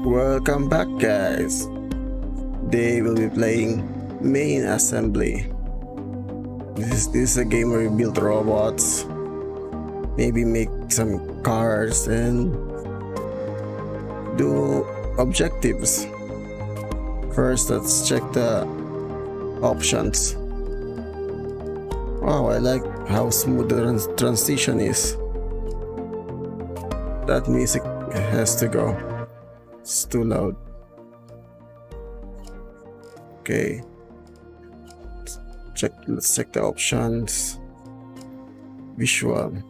Welcome back, guys. They will be playing main assembly. This is a game where you build robots, maybe make some cars and do objectives. First, let's check the options. Wow, I like how smooth the transition is. That music has to go. It's too loud. Okay. Let's check the options. Visual.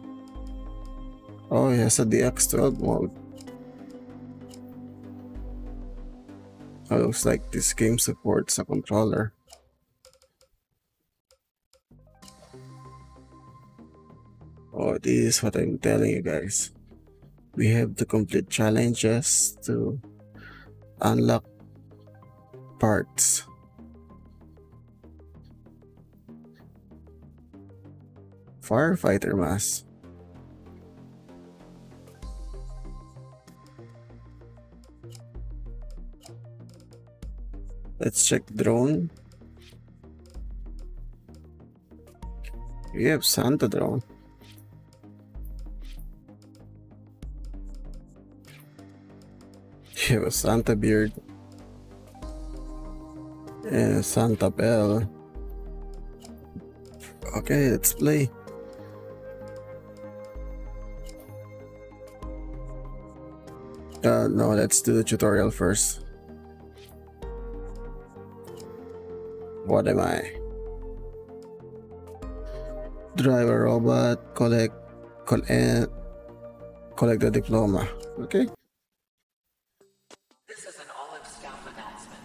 Oh, it has a DX12 mode. Oh, looks like this game supports a controller. Oh, this is what I'm telling you guys. We have to complete challenges to unlock parts. Firefighter mask. Let's check drone. We have Santa drone. We have a Santa beard and a Santa bell. Okay, let's play. No, let's do the tutorial first. What am I? Drive a robot, collect the diploma. Okay. This is an Olive staff announcement.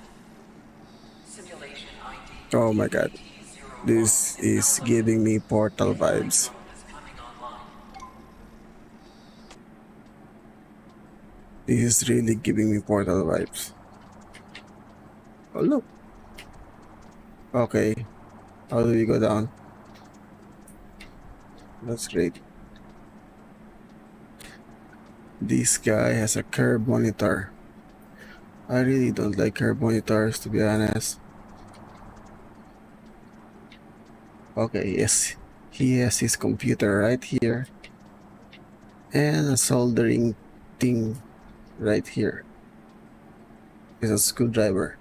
Simulation ID. Oh my god. This is giving me Portal vibes. This is really giving me Portal vibes. Oh look. Okay. How do we go down? That's great. This guy has a curve monitor. I really don't like curve monitors, to be honest. Okay, yes. He has his computer right here. And a soldering thing right here. It's a screwdriver.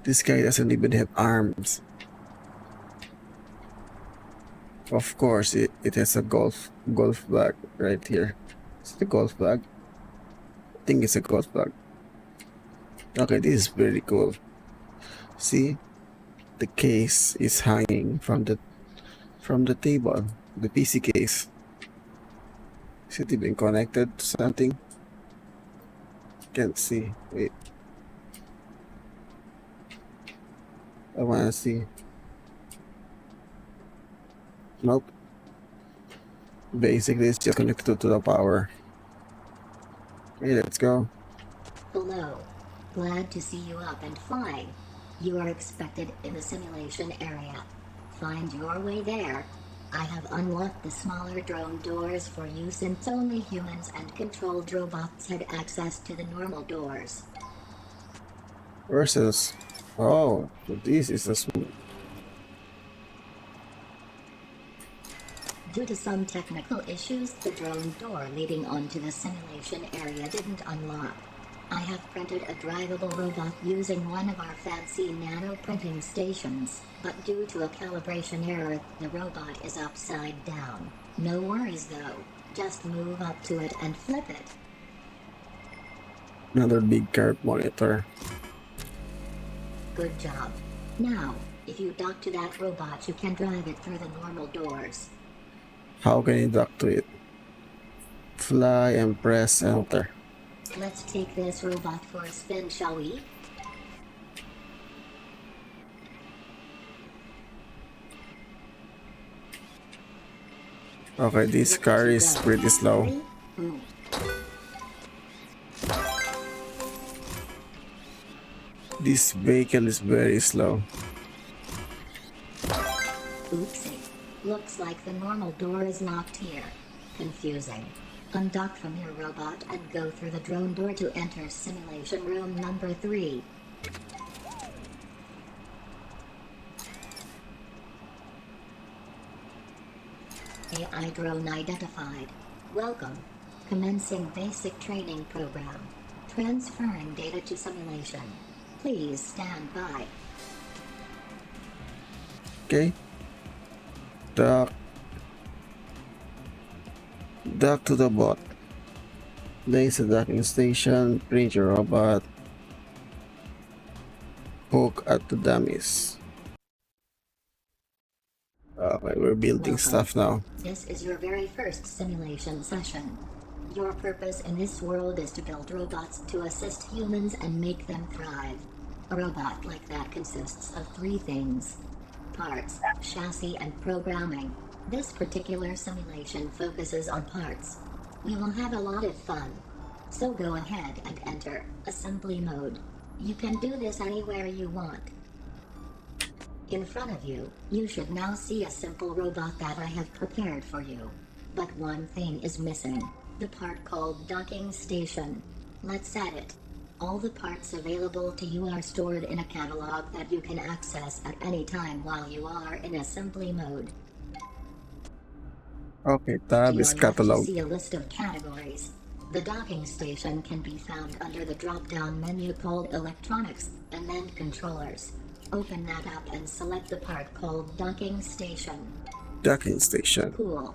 This guy doesn't even have arms. Of course, it has a golf bag right here. Is it a golf bag? I think it's a golf bag. Okay, this is very cool. See, the case is hanging from the table. The PC case. Is it even connected to something? Can't see. Wait. I wanna see. Nope. Basically, it's just connected to the power. Okay, let's go. Hello. Glad to see you up and flying. You are expected in the simulation area. Find your way there. I have unlocked the smaller drone doors for you since only humans and controlled robots had access to the normal doors. Versus. Oh, so this is a smooth. Due to some technical issues, the drone door leading onto the simulation area didn't unlock. I have printed a drivable robot using one of our fancy nano printing stations, but due to a calibration error, the robot is upside down. No worries though, just move up to it and flip it. Another big curve monitor. Good job. Now, if you dock to that robot, you can drive it through the normal doors. How can you dock to it? Fly and press enter. Let's take this robot for a spin, shall we? Okay, this car is pretty slow. This vehicle is very slow. Oopsie. Looks like the normal door is locked here. Confusing. Undock from your robot and go through the drone door to enter simulation room number 3. AI drone identified. Welcome. Commencing basic training program. Transferring data to simulation. Please stand by. Okay. Dock. Dock to the bot. Place the docking station. Print your robot. Poke at the dummies. Okay, we're building stuff now. This is your very first simulation session. Your purpose in this world is to build robots to assist humans and make them thrive. A robot like that consists of 3 things: parts, chassis, and programming. This particular simulation focuses on parts. We will have a lot of fun. So go ahead and enter assembly mode. You can do this anywhere you want. In front of you, you should now see a simple robot that I have prepared for you. But one thing is missing. The part called docking station. Let's add it. All the parts available to you are stored in a catalog that you can access at any time while you are in assembly mode. Okay, To tab your is left, catalog. you see a list of categories. The docking station can be found under the drop-down menu called Electronics, and then Controllers. Open that up and select the part called Docking Station. Docking station. Cool.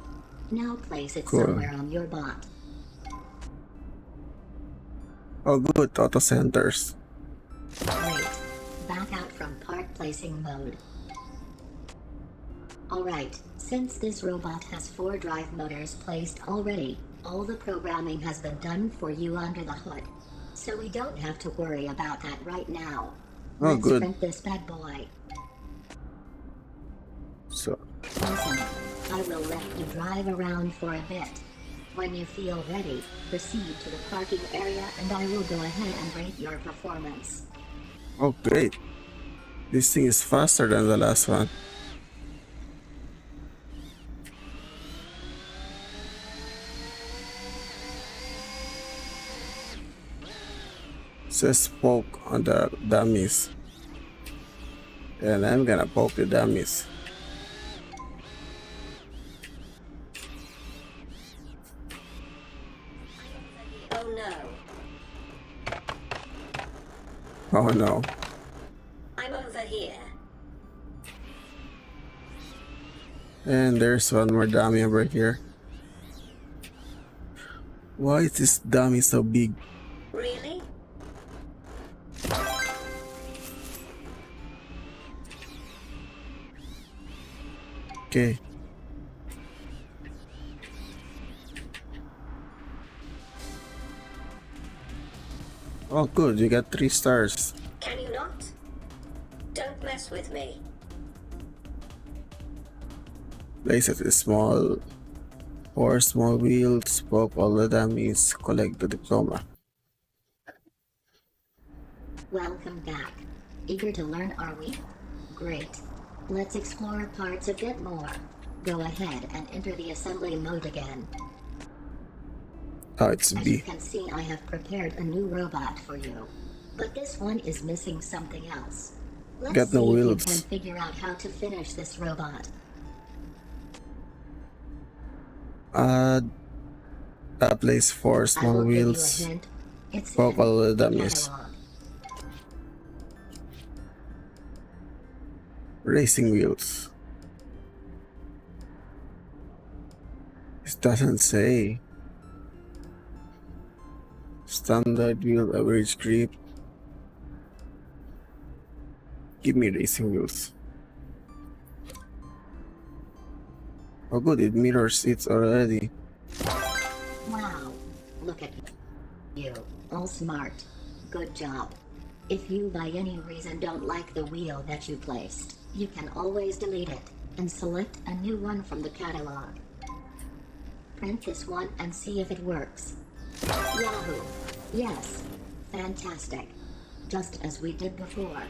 Now place it Cool. somewhere on your bot. Oh good, auto centers. Great. Back out from part placing mode. Alright, since this robot has 4 drive motors placed already, all the programming has been done for you under the hood. So we don't have to worry about that right now. Oh, Let's good. print this bad boy. So, Listen, I will let you drive around for a bit. When you feel ready, proceed to the parking area and I will go ahead and rate your performance. oh great. This thing is faster than the last one. Says poke on the dummies. And I'm gonna poke the dummies. Oh no, Oh no. I'm over here. And there's one more dummy over here. Why is this dummy so big? Really? Okay. Oh good, you got 3 stars. Can you not? Don't mess with me. Place it in small 4 small wheels, poke all the dummies, collect the diploma. Welcome back. Eager to learn, are we? Great. Let's explore parts a bit more. Go ahead and enter the assembly mode again. Oh, it's As you B. can see, I have prepared a new robot for you. But this one is missing something else. Let's Got no see if you wheels. can figure out how to finish this robot. Place 4 I small will give you a wheels, hint. It's poke in all the the dummies. catalog. Racing wheels. It doesn't say. Standard wheel, average grip. Give me racing wheels. Oh good, it mirrors it already. Wow. Look at you. All smart. Good job. If you by any reason don't like the wheel that you placed, you can always delete it and select a new one from the catalog. Print this one and see if it works. Yahoo! Yes. Fantastic. Just as we did before.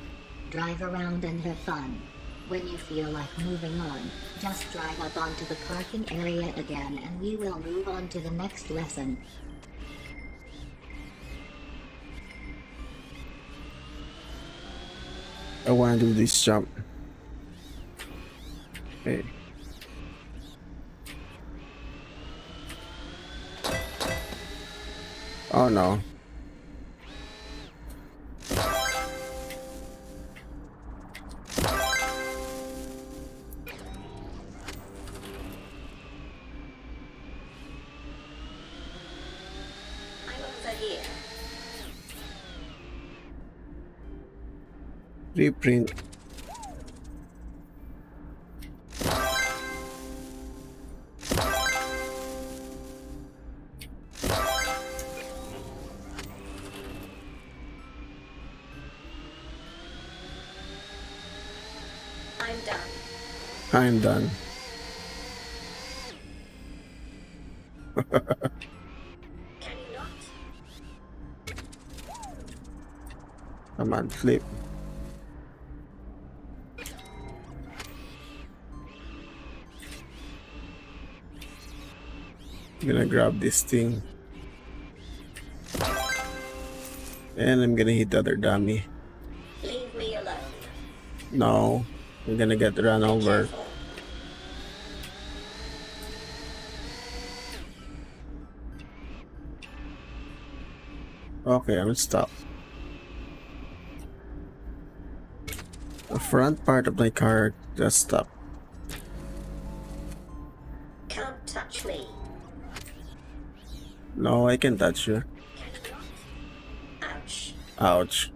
Drive around and have fun. When you feel like moving on, just drive up onto the parking area again and we will move on to the next lesson. I want to do this jump. Okay. Oh no. I'm over here. Reprint. I'm done. I'm done. Can you not? Come on, flip. I'm gonna grab this thing. And I'm gonna hit the other dummy. Leave me alone. No. I'm gonna get run Be over. careful. Okay, I'm stopped. The front part of my car just stopped. Can't touch me. No, I can touch you. Can you not? Ouch. Ouch.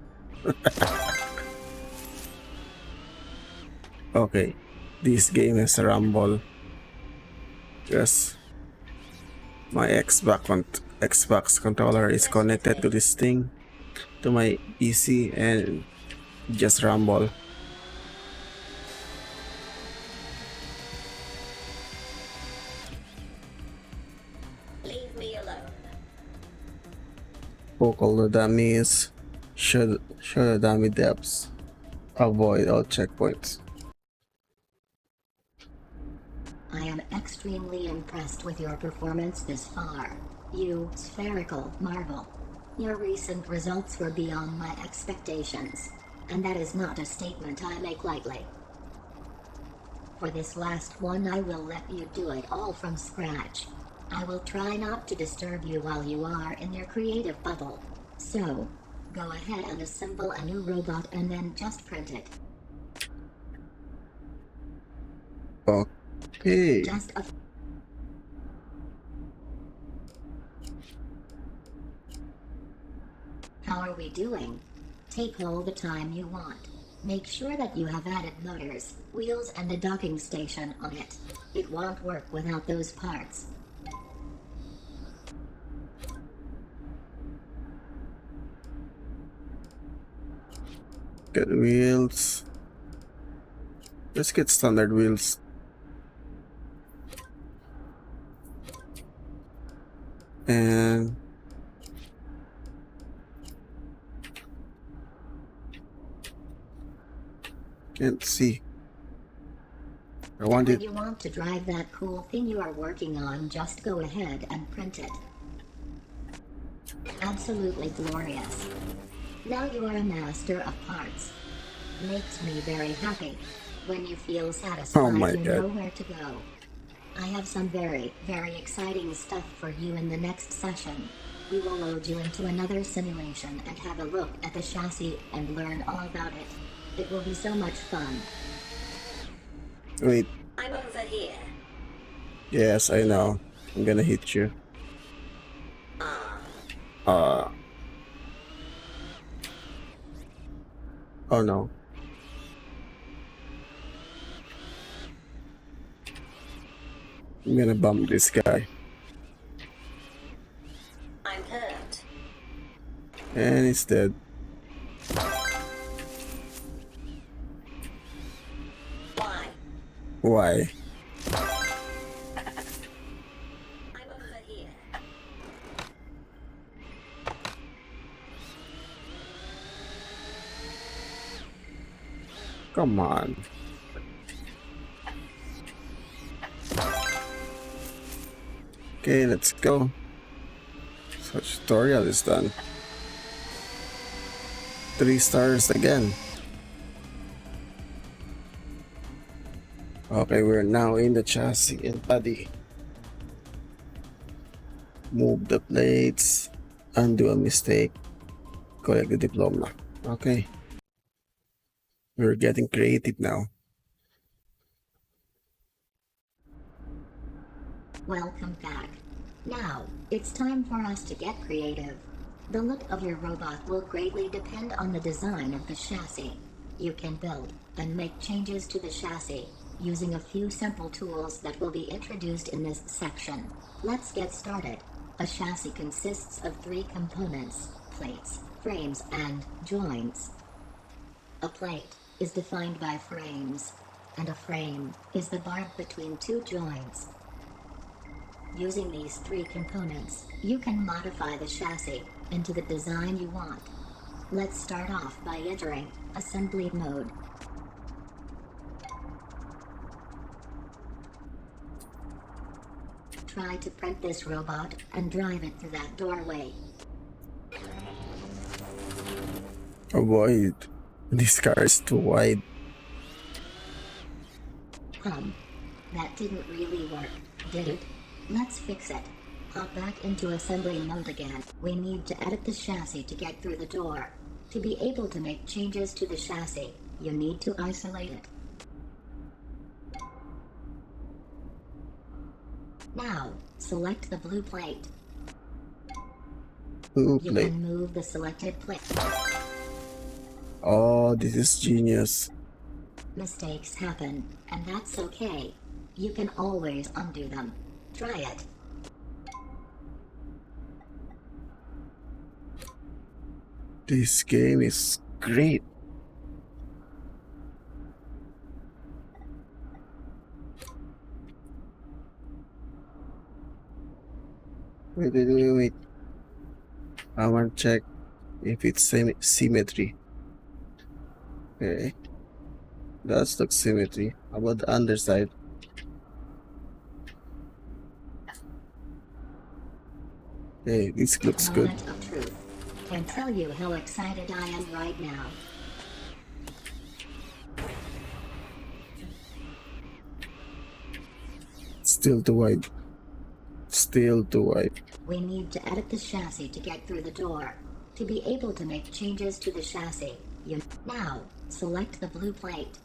Okay, this game is a rumble. Just my Xbox controller is connected to this thing, to my PC, and just rumble. Leave me alone. Poke all the dummies. Show the dummy depths. Avoid all checkpoints. I am extremely impressed with your performance this far. You spherical marvel. Your recent results were beyond my expectations, and that is not a statement I make lightly. For this last one, I will let you do it all from scratch. I will try not to disturb you while you are in your creative bubble. So, go ahead and assemble a new robot and then just print it. Okay. Just a How are we doing? Take all the time you want. Make sure that you have added motors, wheels, and a docking station on it. It won't work without those parts. Get wheels. Let's get standard wheels. And can't see. I want When it. you want to drive that cool thing you are working on, just go ahead and print it. Absolutely glorious. Now you are a master of parts. Makes me very happy. When you feel satisfied, Oh my you know God. where to go. I have some very, very exciting stuff for you in the next session. We will load you into another simulation and have a look at the chassis and learn all about it. It will be so much fun. Wait. I'm over here. Yes, I know. I'm gonna hit you. Uh. Oh no. I'm gonna bump this guy. I'm hurt. And he's dead. Why? Why? I'm over here. Come on. Okay, let's go. So tutorial is done. 3 stars again. Okay, we're now in the chassis and body. Move the plates, undo a mistake, collect the diploma. Okay. We're getting creative now. Welcome back. Now, it's time for us to get creative. The look of your robot will greatly depend on the design of the chassis. You can build and make changes to the chassis using a few simple tools that will be introduced in this section. Let's get started. A chassis consists of 3 components: plates, frames, and joints. A plate is defined by frames, and a frame is the bar between 2 joints. Using these 3 components, you can modify the chassis into the design you want. Let's start off by entering assembly mode. Try to print this robot and drive it through that doorway. Avoid. This car is too wide. That didn't really work, did it? Let's fix it. Hop back into assembly mode again. We need to edit the chassis to get through the door. To be able to make changes to the chassis, you need to isolate it. Now, select the blue plate. Blue You plate. can move the selected plate. Oh, this is genius. Mistakes happen, and that's okay. You can always undo them. Try it. This game is great. Wait. I want to check if it's symmetry. Okay. That's the symmetry. How about the underside? Hey, this looks good. Moment of truth. Can tell you how excited I am right now. Still too wide. Still too wide. We need to edit the chassis to get through the door. To be able to make changes to the chassis, you now select the blue plate.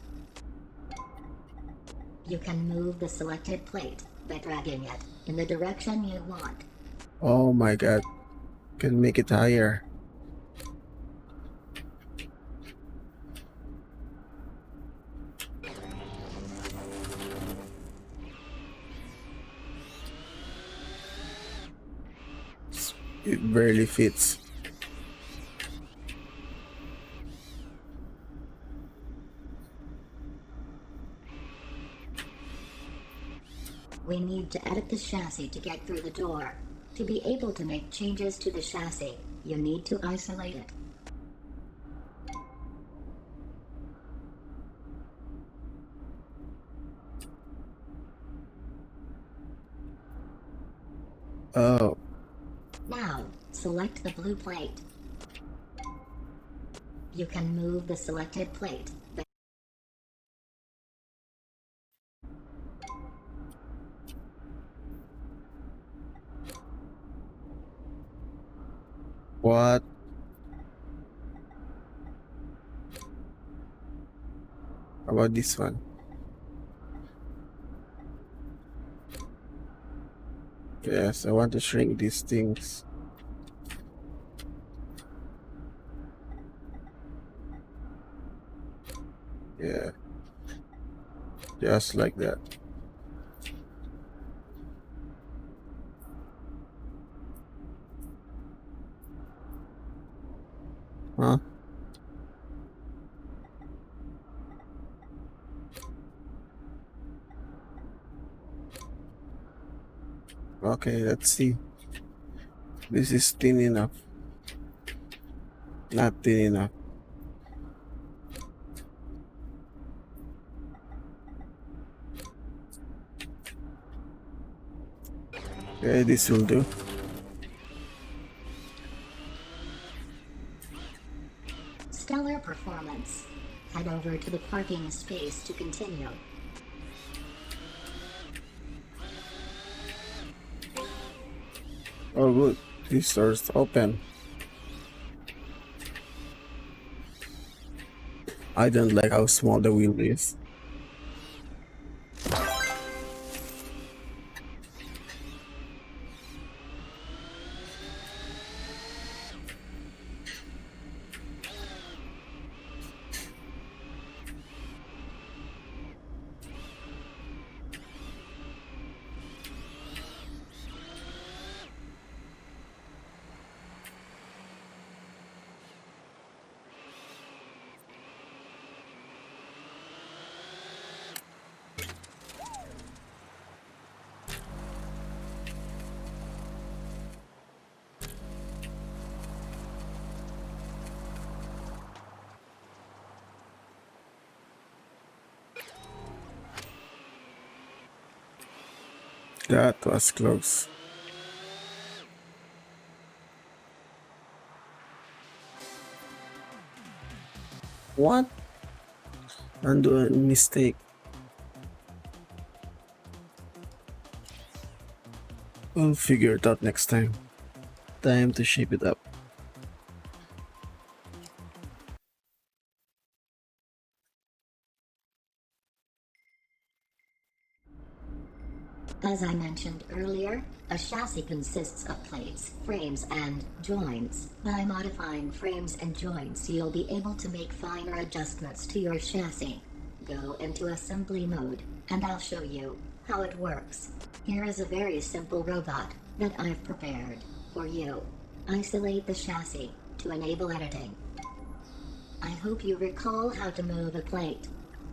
You can move the selected plate by dragging it in the direction you want. Oh my god. Can make it higher. It barely fits. We need to edit the chassis to get through the door. To be able to make changes to the chassis, you need to isolate it. Oh, Now, select the blue plate. You can move the selected plate. what? How about this one? Yes, I want to shrink these things. Yeah. Just like that. Huh? Okay, let's see. This is thin enough. Not thin enough. Okay, this will do. Stellar performance. Head over to the parking space to continue. Oh good, this door's open. I don't like how small the wheel is. That was close. What? Undo a mistake. We'll figure it out next time. Time to shape it up. As I mentioned earlier, a chassis consists of plates, frames, and joints. By modifying frames and joints, you'll be able to make finer adjustments to your chassis. Go into assembly mode, and I'll show you how it works. Here is a very simple robot that I've prepared for you. Isolate the chassis to enable editing. I hope you recall how to move a plate.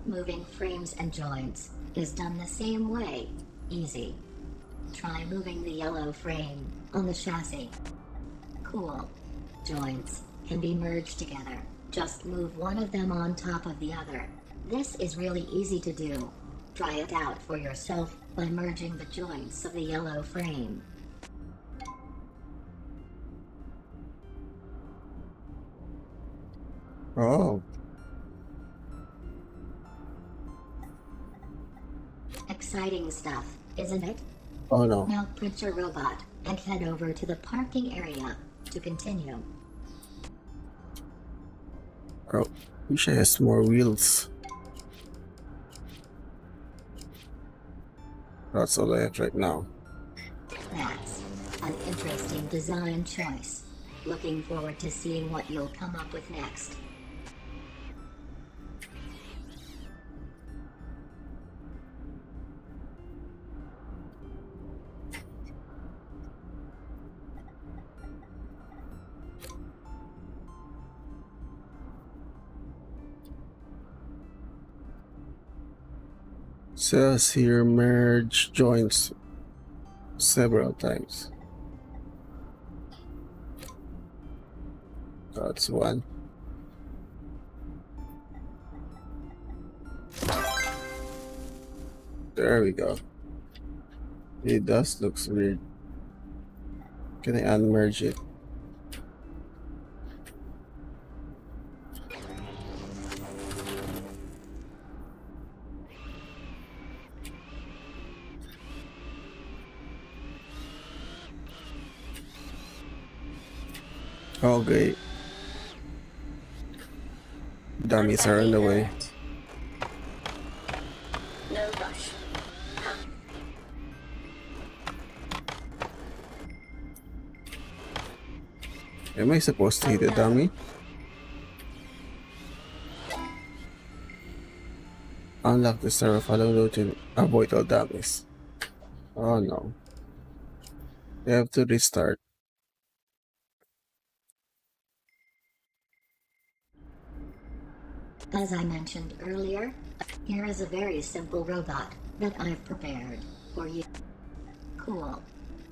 Moving frames and joints is done the same way. Easy. Try moving the yellow frame on the chassis. Cool. Joints can be merged together. Just move one of them on top of the other. This is really easy to do. Try it out for yourself by merging the joints of the yellow frame. Oh, Exciting stuff, isn't it? oh no. Now print your robot and head over to the parking area to continue. Oh, wish I had more wheels. That's all I have right now. That's an interesting design choice. Looking forward to seeing what you'll come up with next. Says here merge joints several times. That's one. There we go. It does looks weird. Can I unmerge it? Okay. Dummies are in the way. No rush. Am I supposed to hit a dummy? Unlock the star of Halo to avoid all dummies. Oh no. You have to restart. As I mentioned earlier, here is a very simple robot that I've prepared for you. Cool.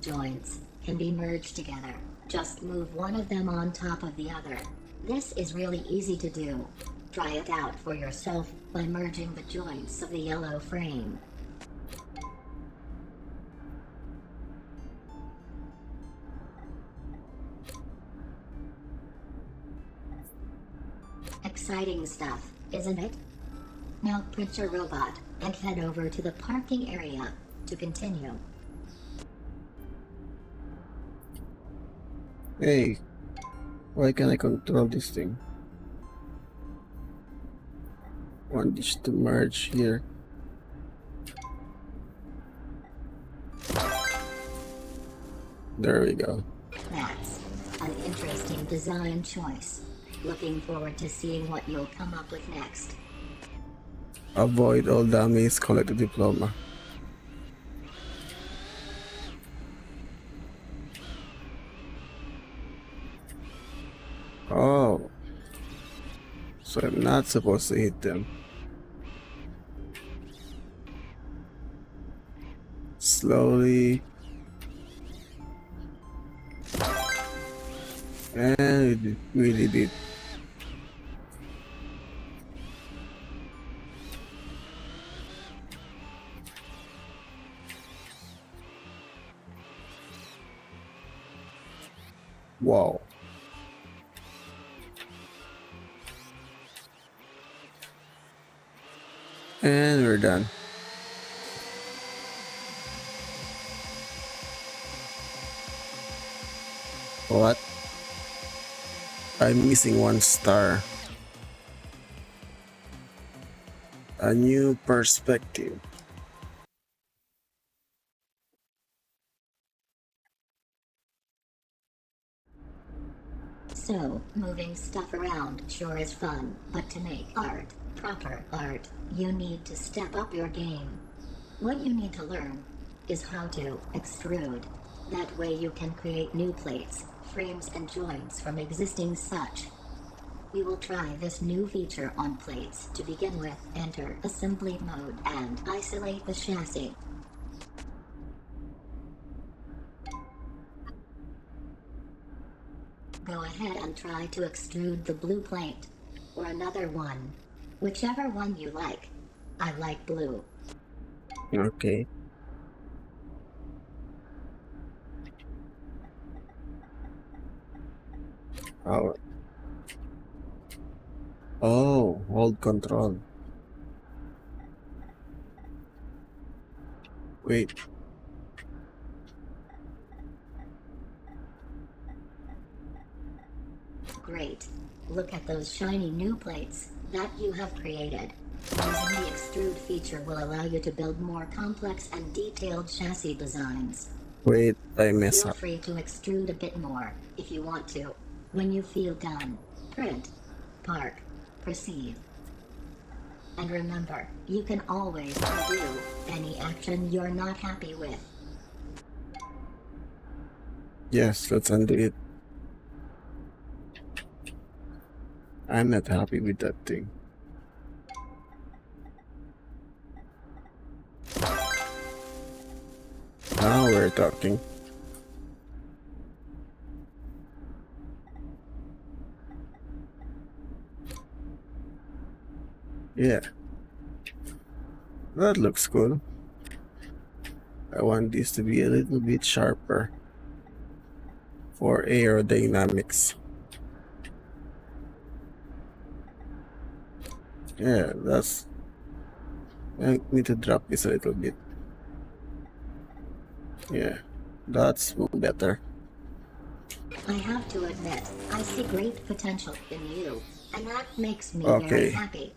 Joints can be merged together. Just move one of them on top of the other. This is really easy to do. Try it out for yourself by merging the joints of the yellow frame. exciting stuff, isn't it? Now print your robot and head over to the parking area to continue. Hey, why can't I control this thing? Want this to merge here. There we go. That's an interesting design choice. Looking forward to seeing what you'll come up with next. Avoid all dummies, collect a diploma. Oh, so I'm not supposed to hit them. Slowly. And we did it. Wow. And we're done. What? I'm missing one star. A new perspective. So, moving stuff around sure is fun, but to make art, proper art, you need to step up your game. What you need to learn is how to extrude. That way you can create new plates, frames, and joints from existing such. We will try this new feature on plates to begin with. Enter assembly mode and isolate the chassis. Go ahead and try to extrude the blue plate, or another one. Whichever one you like. I like blue. Okay. Oh. Oh, hold control. Wait. Great. Look at those shiny new plates that you have created. Using the extrude feature will allow you to build more complex and detailed chassis designs. Wait, I mess Feel up. free to extrude a bit more if you want to. When you feel done, print, park, proceed. And remember, you can always undo any action you're not happy with. Yes, let's undo it. I'm not happy with that thing. Now we're talking. Yeah. That looks cool. I want this to be a little bit sharper for aerodynamics. Yeah, that's... I need to drop this a little bit. Yeah, that's better. I have to admit, I see great potential in you, and that makes me Okay. very happy.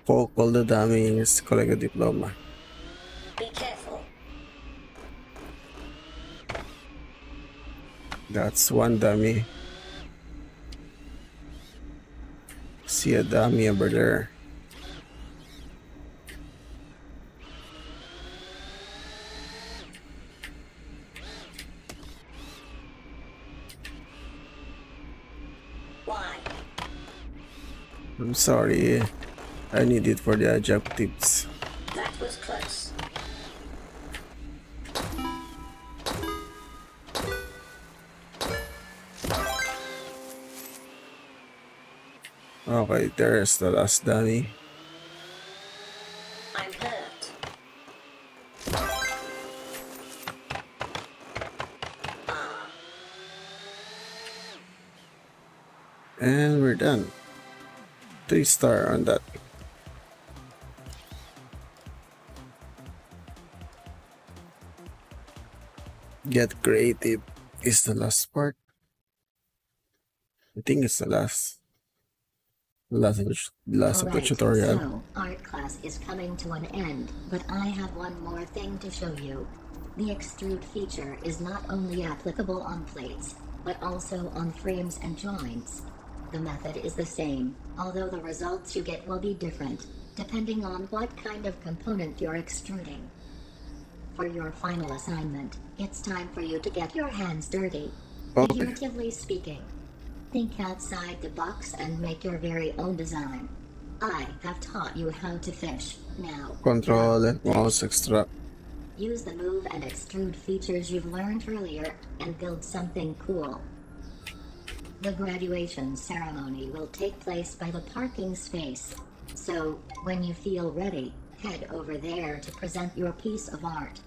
Poke all the dummies, collect a diploma. Be careful. That's one dummy. See a dummy over there. Why? I'm sorry. I need it for the adjectives. That was close. Okay, there's the last dummy. I'm hurt. And we're done. 3-star on that. Get creative is the last part. I think it's the last of the Alright, tutorial. so art class is coming to an end, but I have one more thing to show you. The extrude feature is not only applicable on plates, but also on frames and joints. The method is the same, although the results you get will be different, depending on what kind of component you're extruding. For your final assignment, it's time for you to get your hands dirty. Okay. Figuratively speaking. Think outside the box and make your very own design. I have taught you how to fish. Now, Control go and mouse extract. Use the move and extrude features you've learned earlier and build something cool. The graduation ceremony will take place by the parking space. So, when you feel ready, head over there to present your piece of art.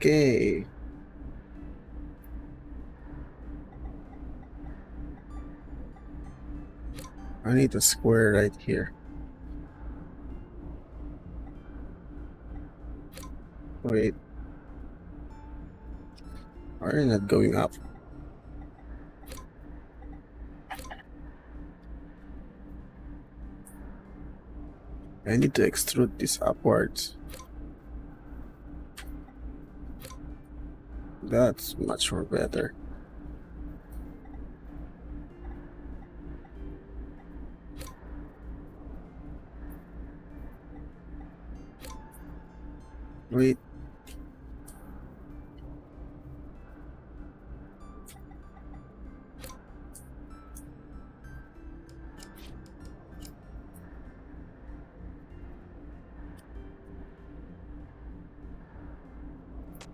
Okay. I need a square right here. Wait. Are you not going up? I need to extrude this upwards. That's much more better. Wait.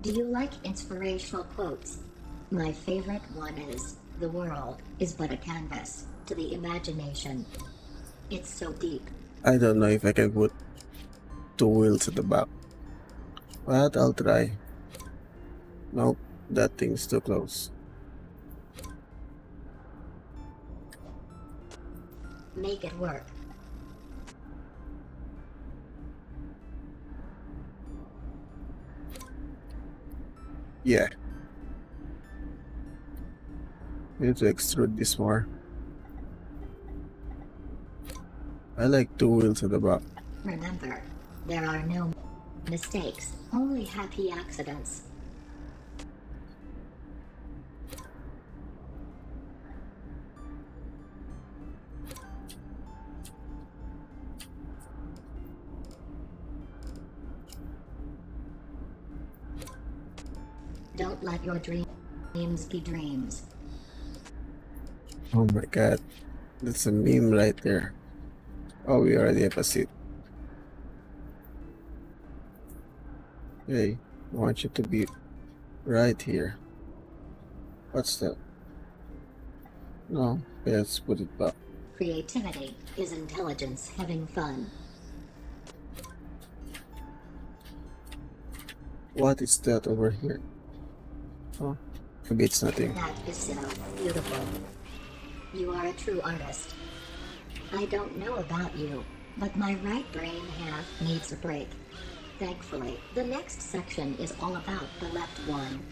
Do you like inspirational quotes? My favorite one is, "The world is but a canvas to the imagination." It's so deep. I don't know if I can put 2 wheels at the back, but I'll try. Nope, that thing's too close. Make it work. Yeah. I need to extrude this more. I like 2 wheels at the back. Remember, there are no mistakes, only happy accidents. Don't let your dreams be dreams. Oh my god. That's a meme right there. Oh, we already have a seat. Hey, I want you to be right here. What's that? No, let's put it back. Creativity is intelligence having fun. What is that over here? Oh, maybe it's nothing. That is so beautiful. You are a true artist. I don't know about you, but my right brain half needs a break. Thankfully, the next section is all about the left one.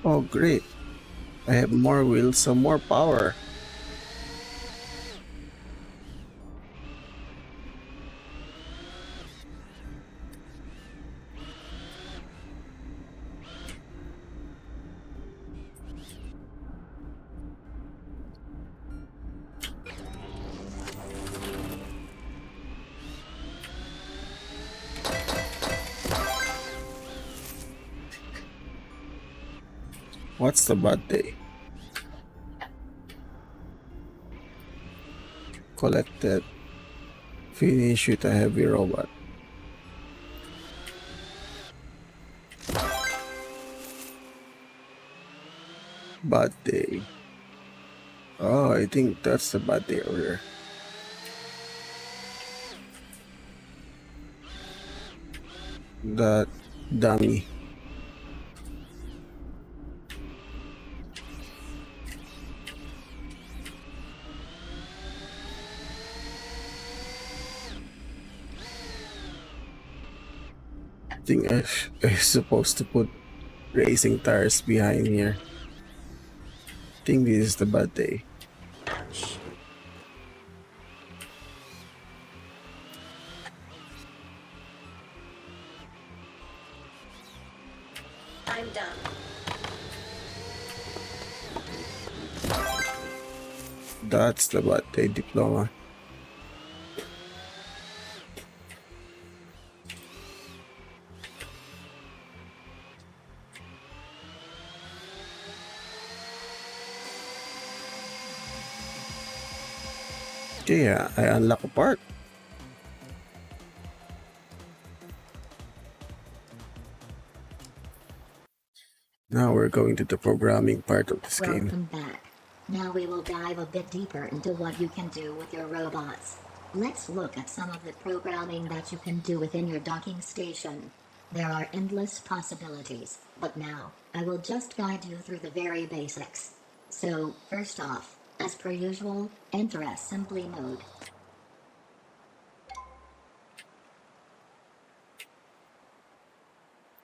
Oh, great. I have more wheels, so more power. What's the bad day? Collected. Finish with a heavy robot. Bad day. Oh, I think that's the bad day over here. That dummy. I think I'm supposed to put racing tires behind here. I think this is the bad day. Ouch. I'm done. That's the bad day diploma. Okay, I unlock a part. Now we're going to the programming part of this game. Welcome back. Now we will dive a bit deeper into what you can do with your robots. Let's look at some of the programming that you can do within your docking station. There are endless possibilities, but now I will just guide you through the very basics. So, first off, as per usual, enter assembly mode.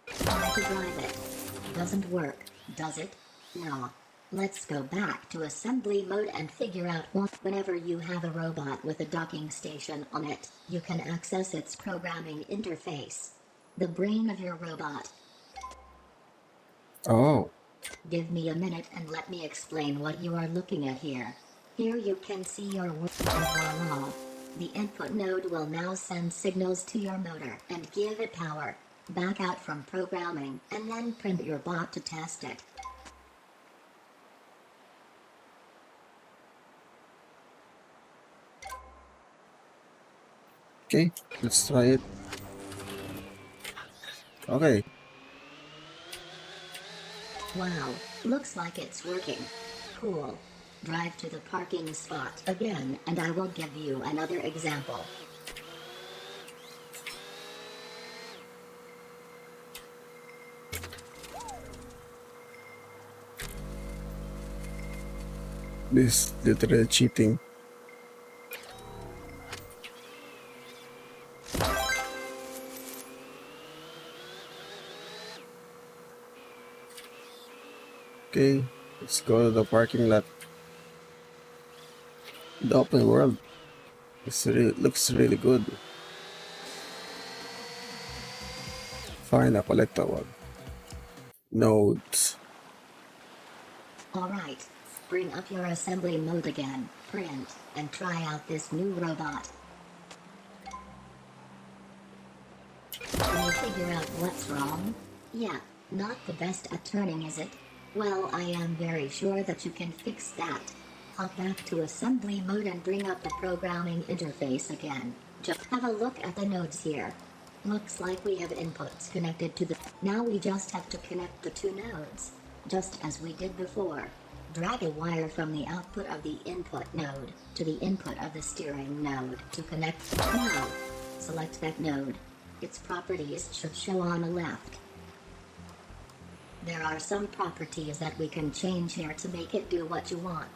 Try to drive it. Doesn't work, does it? No. Let's go back to assembly mode and figure out what. Whenever you have a robot with a docking station on it, you can access its programming interface. The brain of your robot. Oh, Give me a minute and let me explain what you are looking at here. Here you can see your work and voila. The input node will now send signals to your motor and give it power. Back out from programming and then print your bot to test it. okay, let's try it. Okay, Wow, looks like it's working. Cool. Drive to the parking spot again and I will give you another example. this literal cheating. Okay, let's go to the parking lot. The open world. Looks really good. Find a collectible. Nodes. Alright, bring up your assembly mode again, print, and try out this new robot. Can you figure out what's wrong? Yeah, not the best at turning, is it? Well, I am very sure that you can fix that. Hop back to assembly mode and bring up the programming interface again. Just have a look at the nodes here. Looks like we have inputs connected to the. Now we just have to connect the two nodes, just as we did before. Drag a wire from the output of the input node to the input of the steering node to connect. Now, select that node. Its properties should show on the left. There are some properties that we can change here to make it do what you want.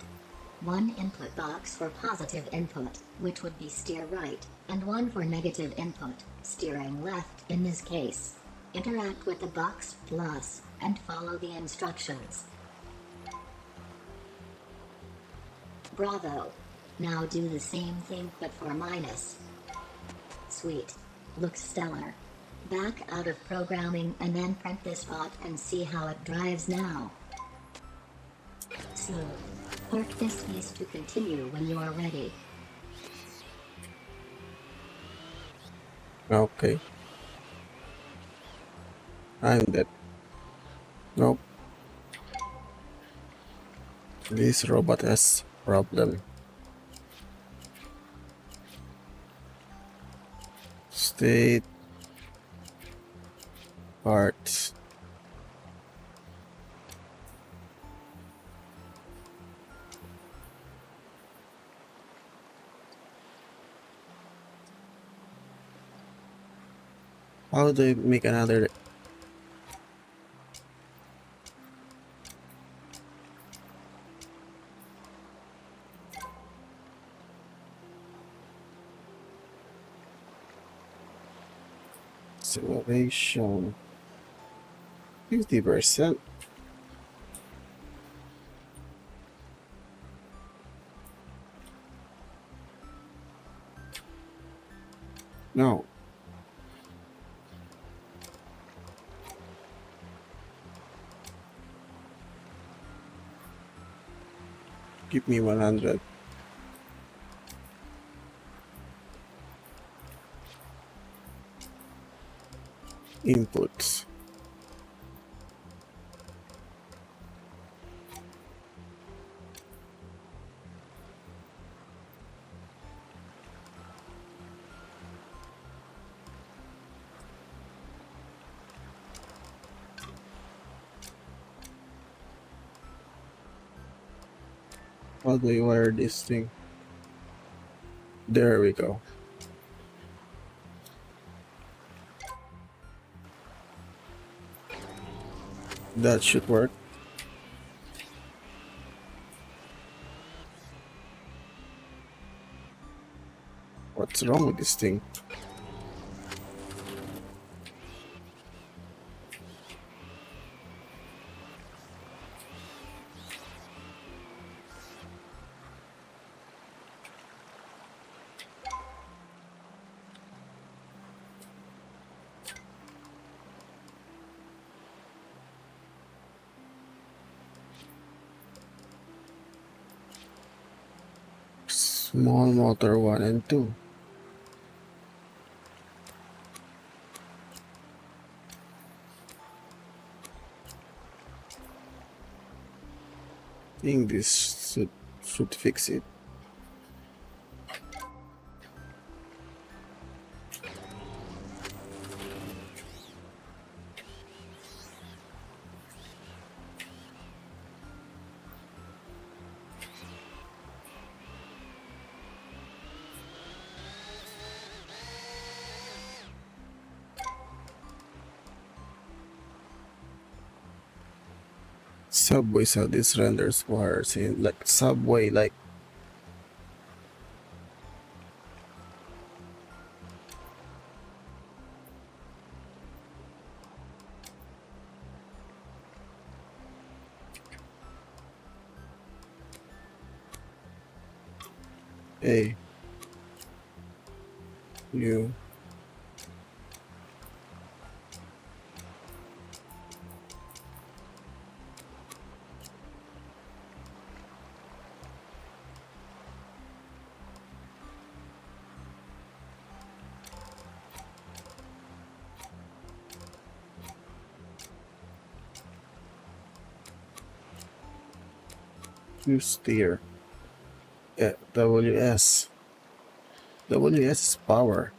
One input box for positive input, which would be steer right, and one for negative input, steering left in this case. Interact with the box plus, and follow the instructions. Bravo! Now do the same thing but for minus. Sweet. Looks stellar. Back out of programming and then print this bot and see how it drives now. Smooth. Park this piece to continue when you are ready. Okay. I'm dead. Nope. This robot has problem. State parts. How do I make another simulation? 50%? No. Give me 100 inputs. How do I wire this thing? There we go. That should work. What's wrong with this thing? Small motor 1 and 2. I think this should fix it. Subway, so this renders wires in like subway, like A U U steer. Yeah, WS. WS is power.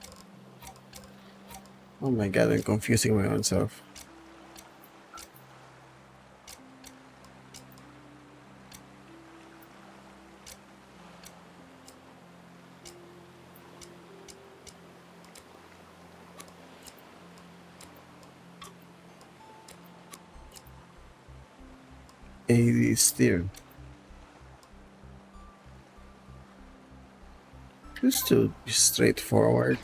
Oh my god, I'm confusing my own self. AD steer. This should be straightforward.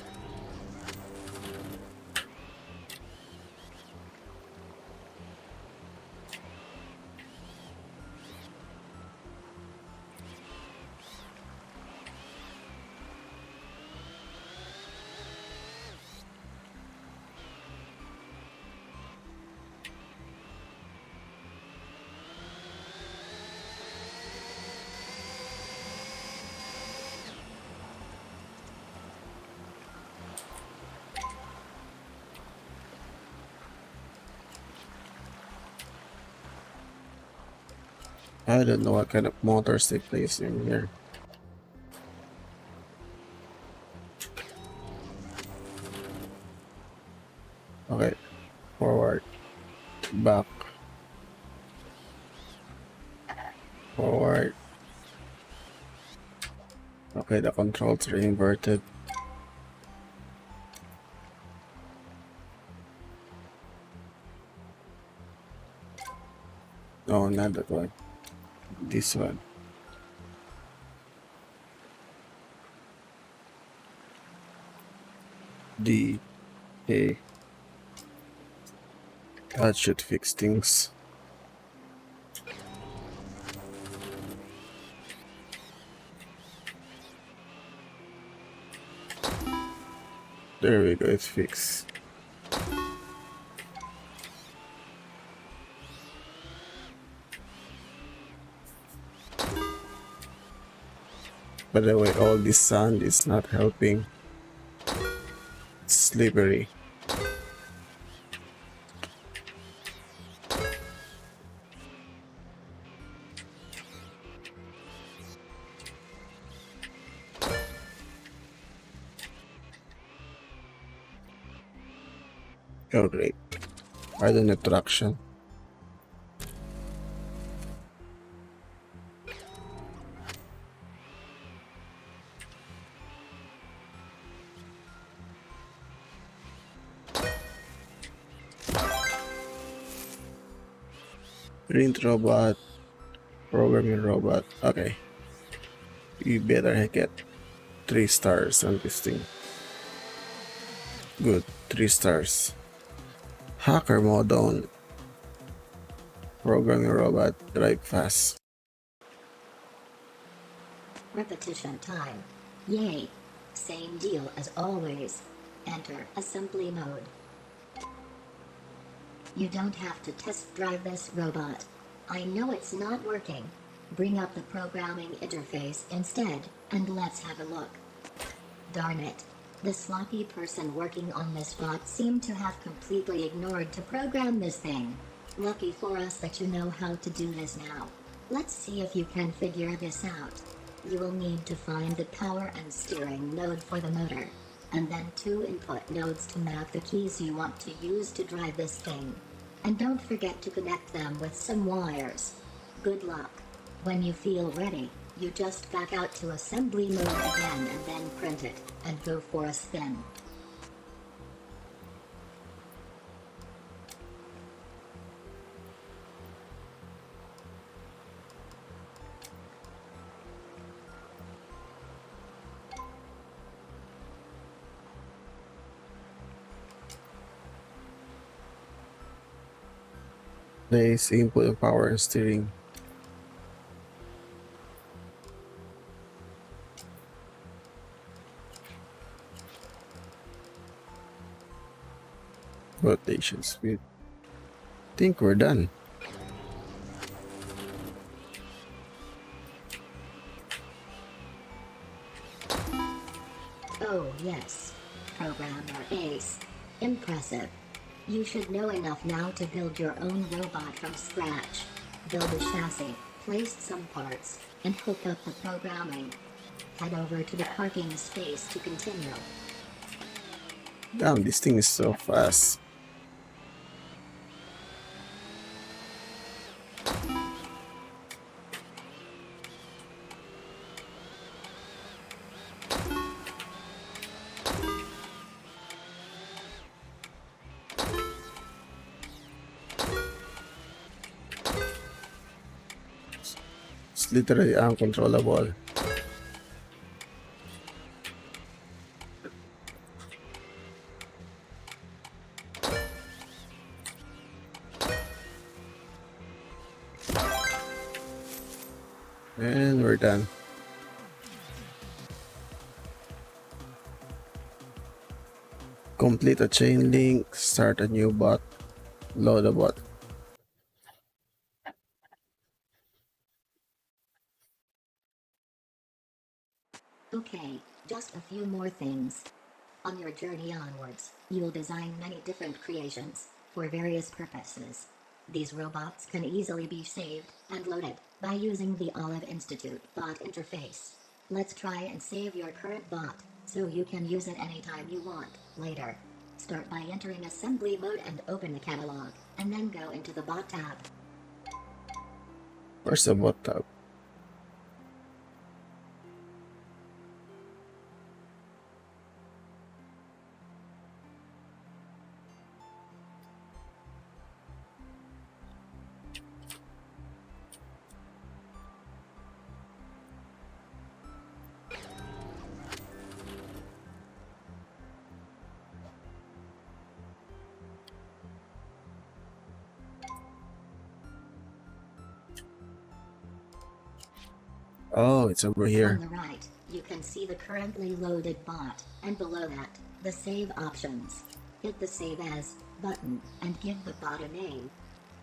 I don't know what kind of motors they place in here. Okay, forward, back, forward. Okay, the controls are inverted. No, not that one. This one. D. A. That should fix things. There we go, it's fixed. By the way, all this sand is not helping. It's slippery. Oh great. I don't have traction. Print robot, programming robot. Okay. You better get 3 stars on this thing. Good, 3 stars. Hacker mode on. Programming robot, drive fast. Repetition time. Yay. Same deal as always. Enter assembly mode. You don't have to test drive this robot. I know it's not working. Bring up the programming interface instead, and let's have a look. Darn it. The sloppy person working on this bot seemed to have completely ignored to program this thing. Lucky for us that you know how to do this now. Let's see if you can figure this out. You will need to find the power and steering node for the motor, and then 2 input nodes to map the keys you want to use to drive this thing. And don't forget to connect them with some wires. Good luck. When you feel ready, you just back out to assembly mode again and then print it, and go for a spin. Place input and power and steering. Rotation speed. Think we're done. Oh yes. Programmer Ace. Impressive. You should know enough now to build your own robot from scratch. Build a chassis, place some parts, and hook up the programming. Head over to the parking space to continue. Damn, this thing is so fast. It's literally uncontrollable. And we're done. Complete a chain link, start a new bot, load a bot. Okay, just a few more things. On your journey onwards, you'll design many different creations for various purposes. These robots can easily be saved and loaded by using the Olive Institute bot interface. Let's try and save your current bot so you can use it anytime you want later. Start by entering assembly mode and open the catalog, and then go into the bot tab. Where's the bot tab? Oh, it's over On here. the right, you can see the currently loaded bot, and below that, the save options. Hit the Save As button and give the bot a name.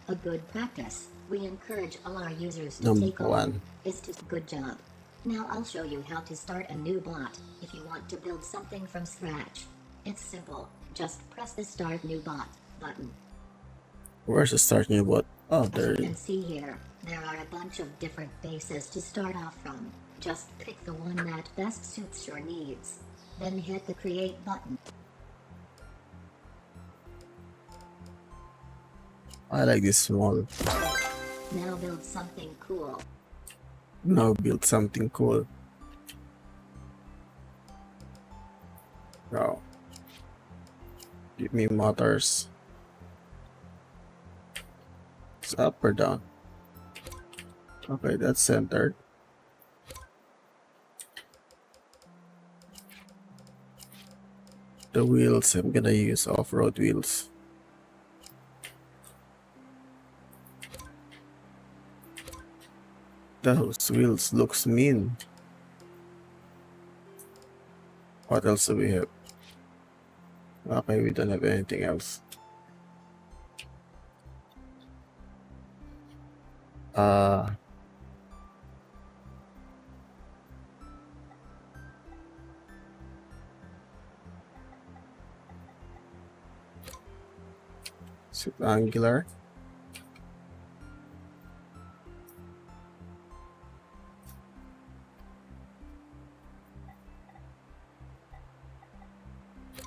A good practice we encourage all our users to Number take on one. is to good job. Now I'll show you how to start a new bot if you want to build something from scratch. It's simple, just press the Start New Bot button. Where's the start new bot? Oh, As there you it can is. see here, there are a bunch of different bases to start off from. Just pick the one that best suits your needs. Then hit the Create button. I like this small. Now build something cool. Now build something cool. Wow. Give me motors. It's up or down? Okay, that's centered. The wheels, I'm gonna use off-road wheels. Those wheels looks mean. What else do we have? Okay, we don't have anything else. Is it angular?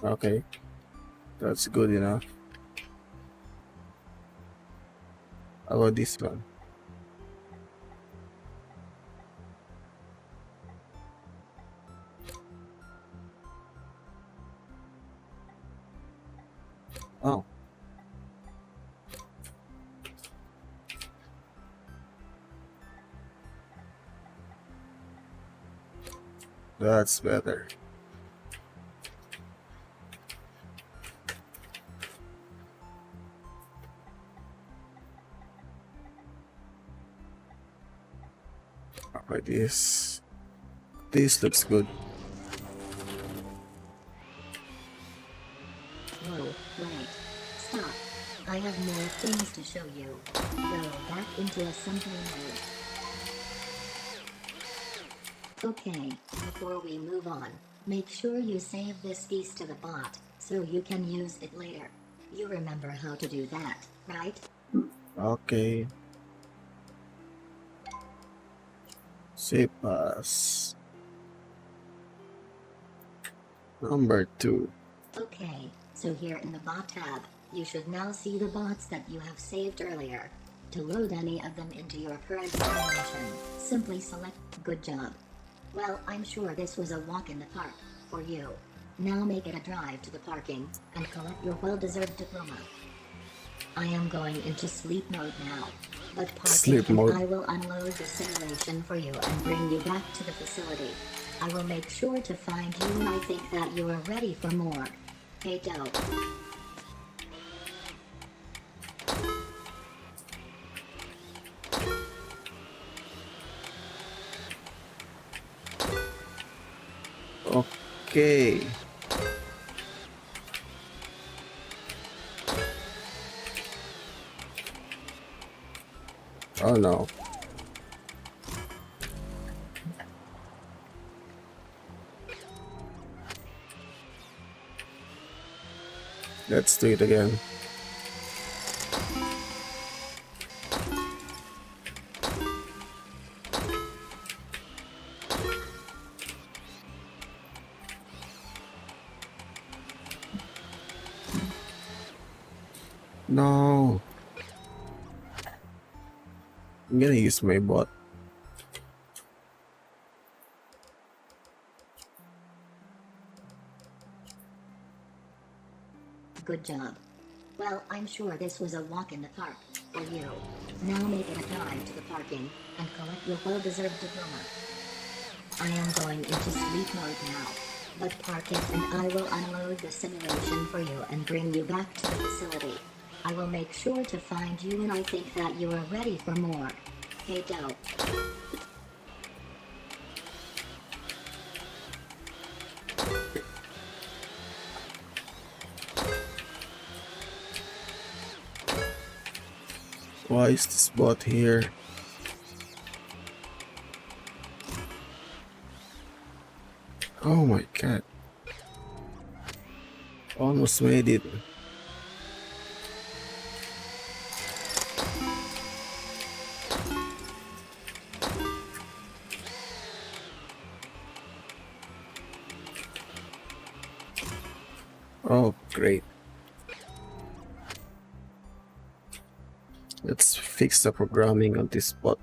Okay, that's good enough. How about this one? Oh. That's better. Okay, this looks good. Whoa, wait. Stop. I have more things to show you. Go back into assembly mode. Okay, before we move on, make sure you save this piece to the bot, so you can use it later. You remember how to do that, right? Okay. Save as number 2. Okay, so here in the bot tab, you should now see the bots that you have saved earlier. To load any of them into your current simulation, simply select Good Job. Well, I'm sure this was a walk in the park for you. Now make it a drive to the parking and collect your well-deserved diploma. I am going into sleep mode now, but park Sleep and mode. I will unload the simulation for you and bring you back to the facility. I will make sure to find you when I think that you are ready for more. Hey, dope. Okay. Oh no. Let's do it again. No. I'm gonna use my bot. Good job. Well, I'm sure this was a walk in the park for you. Now make it a drive to the parking and collect your well-deserved diploma. I am going into sleep mode now, but park it and I will unload the simulation for you and bring you back to the facility. I will make sure to find you and I think that you are ready for more. Hey, Doe. Why is this bot here? Oh my god. Almost made it. Oh, great. Let's fix the programming on this bot.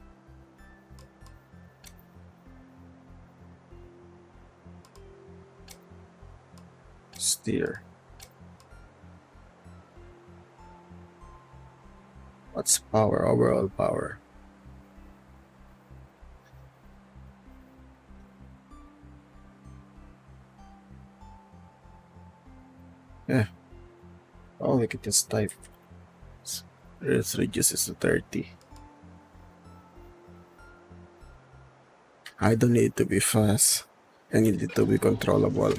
Steer. What's power? Overall power. Yeah. Oh, we can just type. Let's reduce this to 30. I don't need to be fast. I need it to be controllable.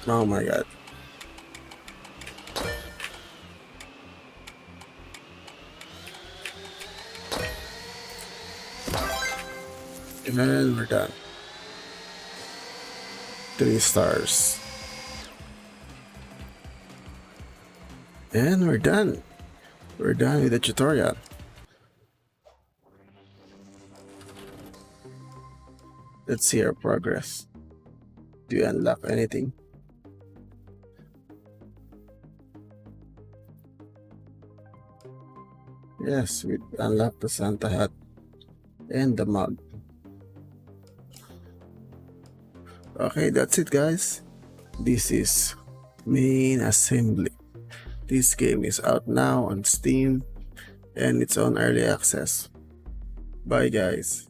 Oh my god. And we're done. 3 stars. And we're done. We're done with the tutorial. Let's see our progress. Do you unlock anything? Yes, we unlocked the Santa hat and the mug. Okay, that's it guys. This is Main Assembly. This game is out now on Steam and it's on early access. Bye guys.